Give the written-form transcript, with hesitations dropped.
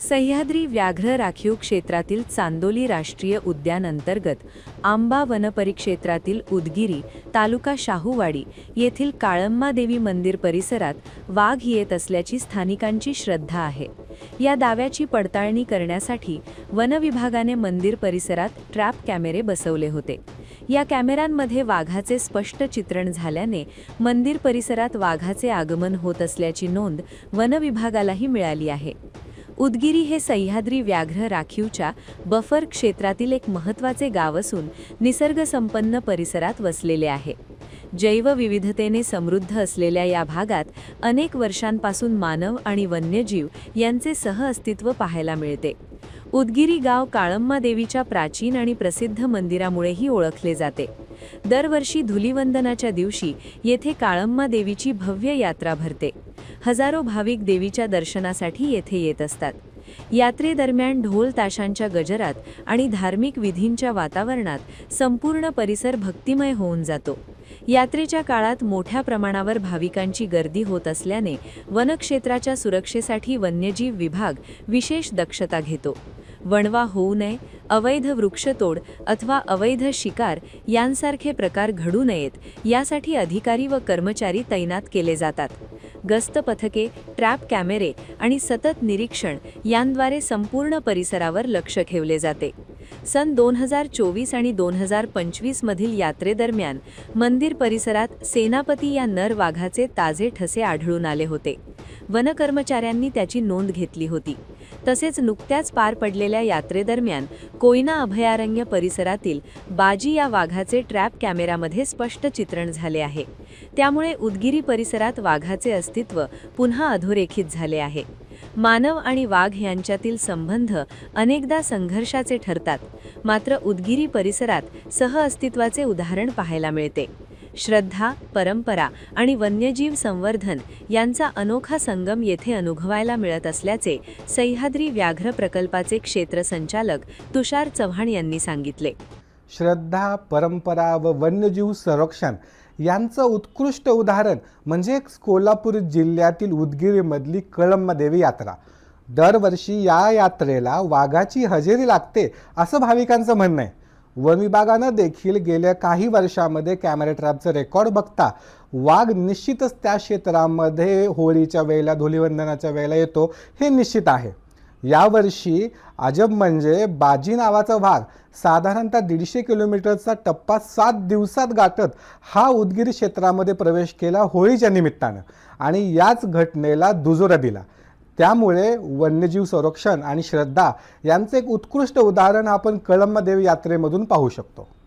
सह्याद्री व्याघ्र राखीव क्षेत्रातील चांदोली राष्ट्रीय उद्यान अंतर्गत आंबा वनपरिक्षेत्रातील उदगिरी तालुका शाहूवाडी येथील काळम्मा देवी मंदिर परिसरात वाघ येत असल्याची स्थानिकांची श्रद्धा आहे। या दाव्याची पडताळणी करण्यासाठी वन विभागाने मंदिर परिसरात ट्रॅप कॅमेरे बसवले होते। या कॅमेऱ्यांमध्ये वाघाचे स्पष्ट चित्रण झाल्याने मंदिर परिसरात वाघाचे आगमन होत असल्याची नोंद वन विभागालाही मिळाली आहे। उदगिरी हे सह्याद्री व्याघ्र राखीवच्या बफर क्षेत्रातील एक महत्त्वाचे गाव असून निसर्गसंपन्न परिसरात वसलेले आहे। जैवविविधतेने समृद्ध असलेल्या या भागात अनेक वर्षांपासून मानव आणि वन्यजीव यांचे सहअस्तित्व पाहायला मिळते। उदगिरी गाव काळम्मा देवीच्या प्राचीन आणि प्रसिद्ध मंदिरामुळेही ओळखले जाते। दरवर्षी धुलीवंदनाच्या दिवशी येथे काळम्मा देवीची भव्य यात्रा भरते। हजारो भाविक देवीच्या दर्शनासाठी येथे येत असतात। यात्रेदरम्यान ढोल ताशांच्या गजरात आणि धार्मिक विधींच्या वातावरणात संपूर्ण परिसर भक्तिमय होऊन जातो। यात्रेच्या काळात मोठ्या प्रमाणावर भाविकांची गर्दी होत असल्याने वनक्षेत्राच्या सुरक्षेसाठी वन्यजीव विभाग विशेष दक्षता घेतो। वणवा होऊ नये, अवैध वृक्षतोड अथवा अवैध शिकार यांसारखे प्रकार घडू नयेत यासाठी अधिकारी व कर्मचारी तैनात केले जातात। गस्त पथके, ट्रॅप कॅमेरे आणि सतत निरीक्षण यांद्वारे संपूर्ण परिसरावर लक्ष ठेवले जाते। सन 2024 आणि 2025 मधील यात्रेदरम्यान मंदिर परिसरात सेनापती या नर वाघाचे ताजे ठसे आढळून आले होते। वनकर्मचाऱ्यांनी त्याची नोंद घेतली होती। तसेच नुकत्याच पार पडलेल्या यात्रेदरम्यान कोयना अभयारण्य परिसरातील बाजी या वाघाचे ट्रॅप कॅमेऱ्यामध्ये स्पष्ट चित्रण झाले आहे। त्यामुळे उदगिरी परिसरात वाघाचे अस्तित्व पुन्हा अधोरेखित झाले आहे। मानव आणि वाघ यांच्यातील संबंध अनेकदा संघर्षाचे ठरतात, मात्र उदगिरी परिसरात सहअस्तित्वाचे उदाहरण पाहायला मिळते। श्रद्धा, परंपरा आणि वन्यजीव संवर्धन यांचा अनोखा संगम येथे अनुभवायला मिळत असल्याचे सह्याद्री व्याघ्र प्रकल्पाचे क्षेत्र संचालक तुषार चव्हाण यांनी सांगितले। श्रद्धा, परंपरा व वन्यजीव संरक्षण यांचं उत्कृष्ट उदाहरण म्हणजे कोल्हापूर जिल्ह्यातील उदगीरीमधली काळम्मा देवी यात्रा। दरवर्षी या यात्रेला वाघाची हजेरी लागते असं भाविकांचं म्हणणं आहे। वन विभागानं देखील गेल्या काही वर्षांमध्ये कॅमेरा ट्रॅपचं रेकॉर्ड बघता वाघ निश्चितच त्या क्षेत्रामध्ये होळीच्या वेळेला, धुलीवंदनाच्या वेळेला येतो हे निश्चित आहे। यावर्षी अजब म्हणजे बाजी नावाचा वाघ साधारणतः 150 किलोमीटरचा टप्पा 7 दिवसात गाठत हा उदगिरी क्षेत्रामध्ये प्रवेश केला होळीच्या निमित्तानं आणि याच घटनेला दुजोरा दिला। त्यामुळे वन्यजीव संरक्षण आणि श्रद्धा यांचे एक उत्कृष्ट उदाहरण आपण काळम्मा देवी यात्रेमधून पाहू शकतो।